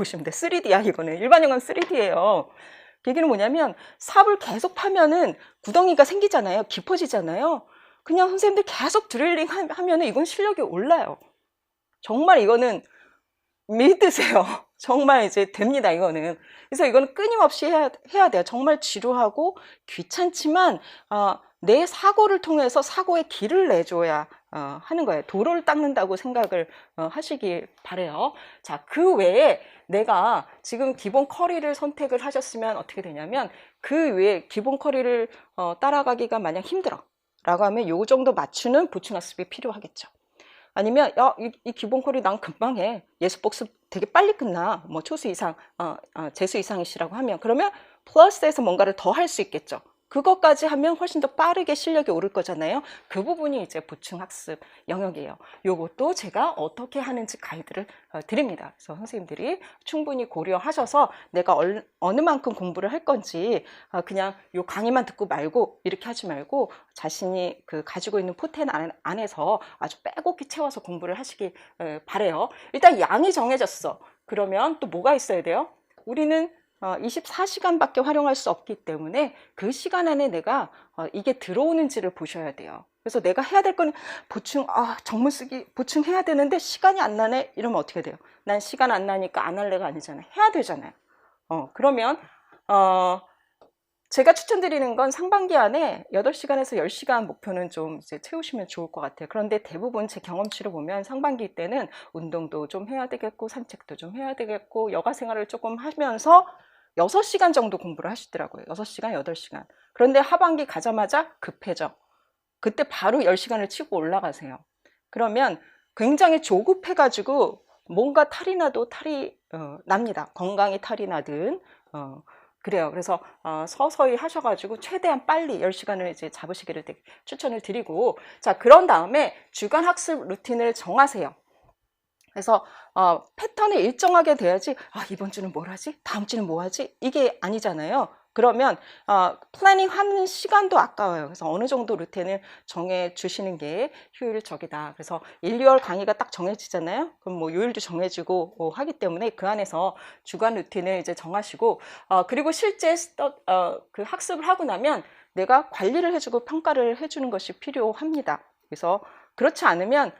보시면 돼. 3D야 이거는. 일반 영어는 3D예요. 얘기는 뭐냐면 삽을 계속 파면은 구덩이가 생기잖아요. 깊어지잖아요. 그냥 선생님들 계속 드릴링 하면은 이건 실력이 올라요. 정말 이거는 믿으세요. 정말 이제 됩니다, 이거는. 그래서 이거는 끊임없이 해야 돼요. 정말 지루하고 귀찮지만, 내 사고를 통해서 사고의 길을 내줘야 하는 거예요. 도로를 닦는다고 생각을 하시길 바래요. 자, 그 외에 내가 지금 기본 커리를 선택을 하셨으면 어떻게 되냐면, 그 외에 기본 커리를 따라가기가 만약 힘들어 라고 하면 요 정도 맞추는 보충학습이 필요하겠죠. 아니면 이 기본 콜이 난 금방 해. 예습 복습 되게 빨리 끝나. 뭐 초수 이상, 재수 이상이시라고 하면 그러면 플러스에서 뭔가를 더 할 수 있겠죠. 그것까지 하면 훨씬 더 빠르게 실력이 오를 거잖아요. 그 부분이 이제 보충학습 영역이에요. 요것도 제가 어떻게 하는지 가이드를 드립니다. 그래서 선생님들이 충분히 고려하셔서 내가 어느 만큼 공부를 할 건지 그냥 요 강의만 듣고 말고 이렇게 하지 말고 자신이 그 가지고 있는 포텐 안에서 아주 빼곡히 채워서 공부를 하시길 바래요. 일단 양이 정해졌어. 그러면 또 뭐가 있어야 돼요? 우리는 24시간밖에 활용할 수 없기 때문에 그 시간 안에 내가 이게 들어오는지를 보셔야 돼요. 그래서 내가 해야 될 거는 보충, 정문 쓰기 보충해야 되는데 시간이 안 나네? 이러면 어떻게 돼요? 난 시간 안 나니까 안 할래가 아니잖아요. 해야 되잖아요. 그러면 제가 추천드리는 건 상반기 안에 8시간에서 10시간 목표는 좀 이제 채우시면 좋을 것 같아요. 그런데 대부분 제 경험치를 보면 상반기 때는 운동도 좀 해야 되겠고 산책도 좀 해야 되겠고 여가 생활을 조금 하면서 6시간 정도 공부를 하시더라고요. 6시간, 8시간. 그런데 하반기 가자마자 급해져. 그때 바로 10시간을 치고 올라가세요. 그러면 굉장히 조급해가지고 뭔가 탈이 나도 탈이 납니다. 건강이 탈이 나든 그래요. 그래서 서서히 하셔가지고 최대한 빨리 10시간을 이제 잡으시기를 추천을 드리고, 자, 그런 다음에 주간 학습 루틴을 정하세요. 그래서 패턴이 일정하게 돼야지 이번 주는 뭘 하지? 다음 주는 뭐 하지? 이게 아니잖아요. 그러면 플래닝 하는 시간도 아까워요. 그래서 어느 정도 루틴을 정해 주시는 게 효율적이다. 그래서 1, 2월 강의가 딱 정해지잖아요. 그럼 뭐 요일도 정해지고 하기 때문에 그 안에서 주간 루틴을 이제 정하시고 그리고 실제 그 학습을 하고 나면 내가 관리를 해주고 평가를 해주는 것이 필요합니다. 그래서 그렇지 않으면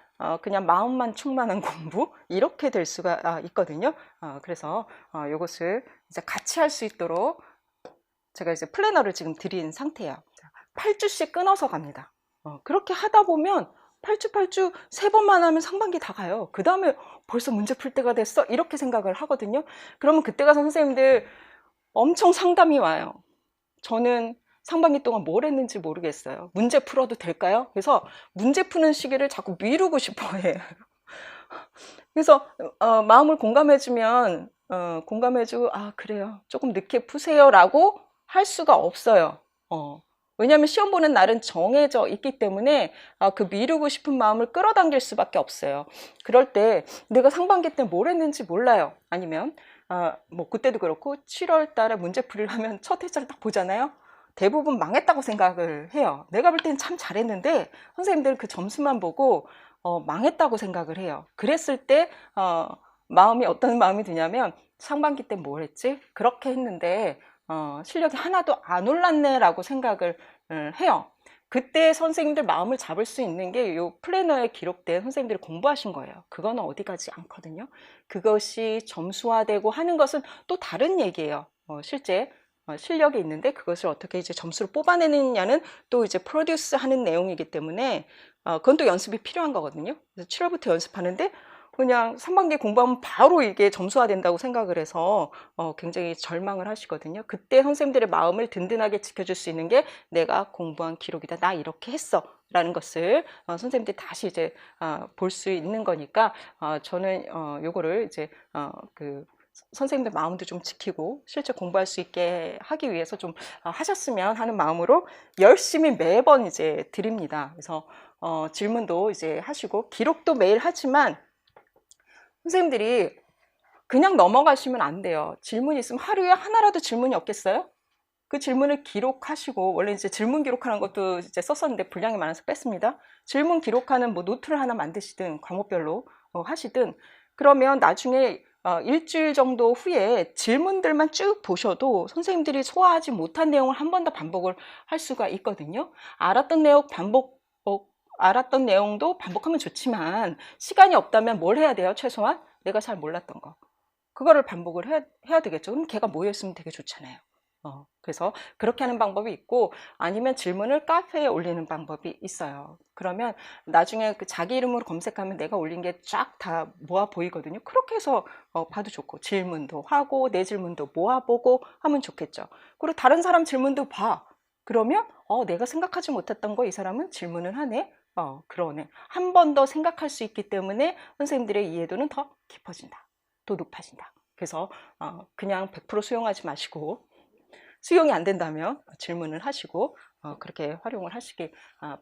그냥 마음만 충만한 공부 이렇게 될 수가 있거든요. 그래서 이것을 이제 같이 할 수 있도록 제가 이제 플래너를 지금 드린 상태예요. 8주씩 끊어서 갑니다. 그렇게 하다 보면 8주 3번만 하면 상반기 다 가요. 그 다음에 벌써 문제 풀 때가 됐어? 이렇게 생각을 하거든요. 그러면 그때 가서 선생님들 엄청 상담이 와요. 저는 상반기 동안 뭘 했는지 모르겠어요. 문제 풀어도 될까요? 그래서 문제 푸는 시기를 자꾸 미루고 싶어 해요. 그래서 마음을 공감해주면 공감해주고 그래요. 조금 늦게 푸세요 라고 할 수가 없어요. 왜냐하면 시험 보는 날은 정해져 있기 때문에 그 미루고 싶은 마음을 끌어당길 수밖에 없어요. 그럴 때 내가 상반기 때 뭘 했는지 몰라요. 아니면 뭐 그때도 그렇고 7월 달에 문제풀이를 하면 첫 회차를 딱 보잖아요. 대부분 망했다고 생각을 해요. 내가 볼 때는 참 잘했는데 선생님들은 그 점수만 보고 망했다고 생각을 해요. 그랬을 때 마음이 어떤 마음이 드냐면 상반기 때 뭘 했지? 그렇게 했는데 실력이 하나도 안 올랐네 라고 생각을 해요. 그때 선생님들 마음을 잡을 수 있는 게 이 플래너에 기록된 선생님들이 공부하신 거예요. 그거는 어디 가지 않거든요. 그것이 점수화되고 하는 것은 또 다른 얘기예요. 실제 실력이 있는데 그것을 어떻게 이제 점수를 뽑아내느냐는 또 이제 프로듀스 하는 내용이기 때문에 그건 또 연습이 필요한 거거든요. 그래서 7월부터 연습하는데 그냥 상반기 공부하면 바로 이게 점수화 된다고 생각을 해서 굉장히 절망을 하시거든요. 그때 선생님들의 마음을 든든하게 지켜줄 수 있는 게 내가 공부한 기록이다. 나 이렇게 했어. 라는 것을 선생님들이 다시 이제 볼 수 있는 거니까 저는 요거를 이제 그 선생님들 마음도 좀 지키고 실제 공부할 수 있게 하기 위해서 좀 하셨으면 하는 마음으로 열심히 매번 이제 드립니다. 그래서 질문도 이제 하시고 기록도 매일 하지만 선생님들이 그냥 넘어가시면 안 돼요. 질문이 있으면 하루에 하나라도 질문이 없겠어요? 그 질문을 기록하시고, 원래 이제 질문 기록하는 것도 이제 썼었는데 분량이 많아서 뺐습니다. 질문 기록하는 뭐 노트를 하나 만드시든, 과목별로 하시든, 그러면 나중에 일주일 정도 후에 질문들만 쭉 보셔도 선생님들이 소화하지 못한 내용을 한 번 더 반복을 할 수가 있거든요. 알았던 내용도 반복하면 좋지만 시간이 없다면 뭘 해야 돼요? 최소한 내가 잘 몰랐던 거. 그거를 반복을 해야 되겠죠. 그럼 걔가 모였으면 되게 좋잖아요. 그래서 그렇게 하는 방법이 있고, 아니면 질문을 카페에 올리는 방법이 있어요. 그러면 나중에 그 자기 이름으로 검색하면 내가 올린 게 쫙 다 모아 보이거든요. 그렇게 해서 봐도 좋고, 질문도 하고 내 질문도 모아보고 하면 좋겠죠. 그리고 다른 사람 질문도 봐. 그러면 내가 생각하지 못했던 거 이 사람은 질문을 하네. 그러네. 한 번 더 생각할 수 있기 때문에 선생님들의 이해도는 더 깊어진다. 또 높아진다. 그래서 그냥 100% 수용하지 마시고, 수용이 안 된다면 질문을 하시고 그렇게 활용을 하시기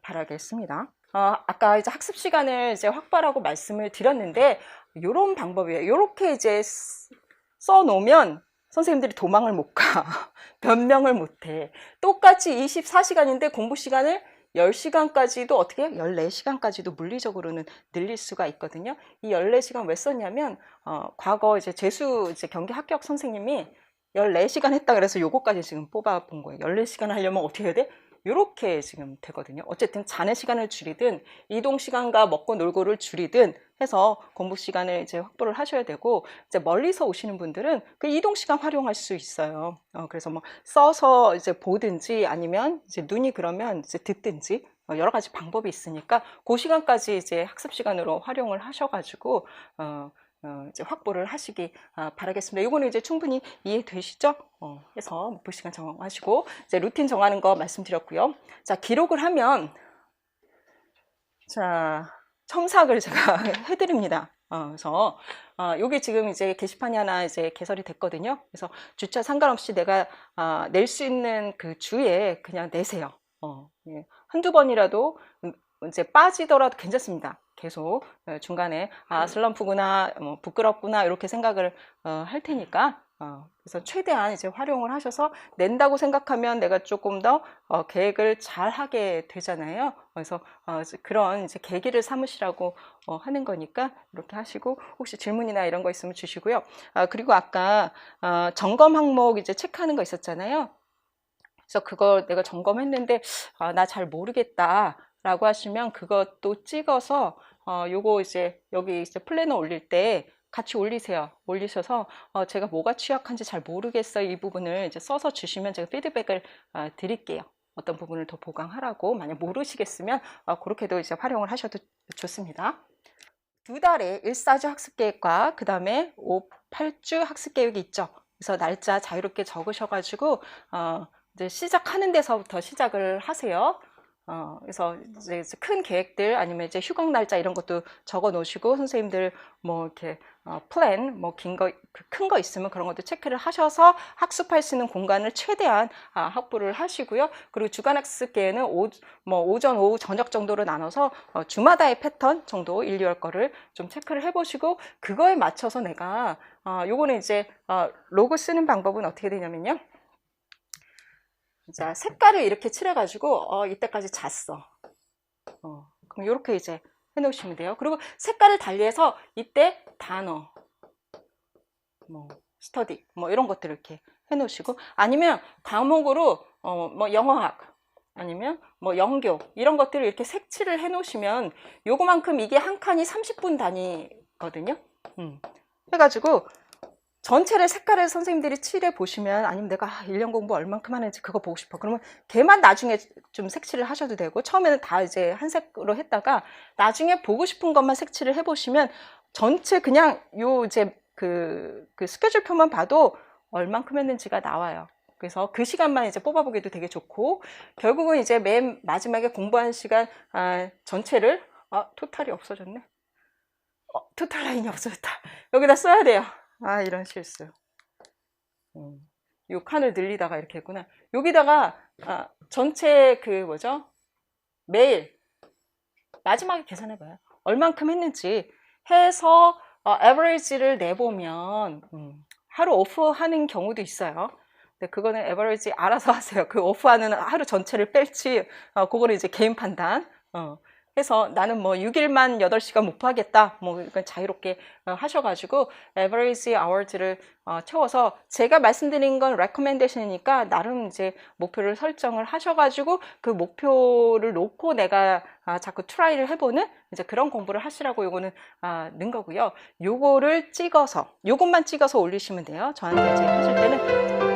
바라겠습니다. 아까 이제 학습 시간을 이제 확보하라고 말씀을 드렸는데, 이런 방법이에요. 이렇게 이제 써 놓으면 선생님들이 도망을 못 가. 변명을 못 해. 똑같이 24시간인데 공부 시간을 10시간까지도 어떻게 해요? 14시간까지도 물리적으로는 늘릴 수가 있거든요. 이 14시간 왜 썼냐면, 과거 이제 재수 이제 경기 합격 선생님이 14시간 했다 그래서 요거까지 지금 뽑아본 거예요. 14시간 하려면 어떻게 해야 돼? 요렇게 지금 되거든요. 어쨌든 자는 시간을 줄이든 이동 시간과 먹고 놀고를 줄이든 해서 공부 시간을 이제 확보를 하셔야 되고, 이제 멀리서 오시는 분들은 그 이동 시간 활용할 수 있어요. 그래서 뭐 써서 이제 보든지 아니면 이제 눈이 그러면 이제 듣든지 여러 가지 방법이 있으니까 그 시간까지 이제 학습 시간으로 활용을 하셔가지고 이제 확보를 하시기 바라겠습니다. 이거는 이제 충분히 이해되시죠? 해서 목표 시간 정하시고, 이제 루틴 정하는 거 말씀드렸고요. 자, 기록을 하면, 자, 첨삭을 제가 해드립니다. 그래서, 요게 지금 이제 게시판이 하나 이제 개설이 됐거든요. 그래서 주차 상관없이 내가, 낼 수 있는 그 주에 그냥 내세요. 예. 한두 번이라도 이제 빠지더라도 괜찮습니다. 계속 중간에 슬럼프구나, 뭐 부끄럽구나 이렇게 생각을 할 테니까, 그래서 최대한 이제 활용을 하셔서 낸다고 생각하면 내가 조금 더 계획을 잘 하게 되잖아요. 그래서 그런 이제 계기를 삼으시라고 하는 거니까 이렇게 하시고, 혹시 질문이나 이런 거 있으면 주시고요. 그리고 아까 점검 항목 이제 체크하는 거 있었잖아요. 그래서 그거 내가 점검했는데 나 잘 모르겠다 라고 하시면 그것도 찍어서 요거 이제 여기 이제 플래너 올릴 때 같이 올리세요. 올리셔서 제가 뭐가 취약한지 잘 모르겠어요. 이 부분을 이제 써서 주시면 제가 피드백을 드릴게요. 어떤 부분을 더 보강하라고. 만약 모르시겠으면 그렇게도 이제 활용을 하셔도 좋습니다. 2달의 1, 4주 학습계획과 그 다음에 5, 8주 학습계획이 있죠. 그래서 날짜 자유롭게 적으셔가지고 이제 시작하는 데서부터 시작을 하세요. 그래서 이제 큰 계획들 아니면 이제 휴강 날짜 이런 것도 적어 놓으시고, 선생님들 뭐 이렇게 플랜 뭐 긴 거 큰 거 있으면 그런 것도 체크를 하셔서 학습할 수 있는 공간을 최대한 확보를 하시고요. 그리고 주간 학습계에는 뭐 오전, 오후, 저녁 정도로 나눠서 주마다의 패턴 정도 1, 2월 거를 좀 체크를 해보시고, 그거에 맞춰서 내가 요거는 이제 로그 쓰는 방법은 어떻게 되냐면요. 자, 색깔을 이렇게 칠해가지고 이때까지 잤어. 그럼 이렇게 이제 해놓으시면 돼요. 그리고 색깔을 달리해서 이때 단어, 뭐 스터디, 뭐 이런 것들 이렇게 해놓으시고, 아니면 과목으로 뭐 영어학, 아니면 뭐 영교 이런 것들을 이렇게 색칠을 해놓으시면 요거만큼 이게 한 칸이 30분 단위거든요. 해가지고 전체를 색깔을 선생님들이 칠해 보시면, 아니면 내가 1년 공부 얼만큼 하는지 그거 보고 싶어. 그러면 걔만 나중에 좀 색칠을 하셔도 되고, 처음에는 다 이제 한 색으로 했다가 나중에 보고 싶은 것만 색칠을 해 보시면 전체 그냥 요 이제 그 스케줄표만 봐도 얼만큼 했는지가 나와요. 그래서 그 시간만 이제 뽑아보기도 되게 좋고, 결국은 이제 맨 마지막에 공부한 시간 전체를 토탈이 없어졌네. 토탈 라인이 없어졌다. 여기다 써야 돼요. 이런 실수. 요 칸을 늘리다가 이렇게 했구나. 여기다가 전체 그 뭐죠? 매일 마지막에 계산해봐요. 얼만큼 했는지 해서 에버리지를 내보면 하루 오프하는 경우도 있어요. 근데 그거는 에버리지 알아서 하세요. 그 오프하는 하루 전체를 뺄지 그거는 이제 개인 판단 해서 나는 뭐 6일만 8시간 목표하겠다. 뭐 이건 자유롭게 하셔가지고 average hours를 채워서 제가 말씀드린 건 recommendation이니까 나름 이제 목표를 설정을 하셔가지고 그 목표를 놓고 내가 자꾸 트라이를 해보는 이제 그런 공부를 하시라고 요거는 는 거고요. 요거를 찍어서 요것만 찍어서 올리시면 돼요. 저한테 이제 하실 때는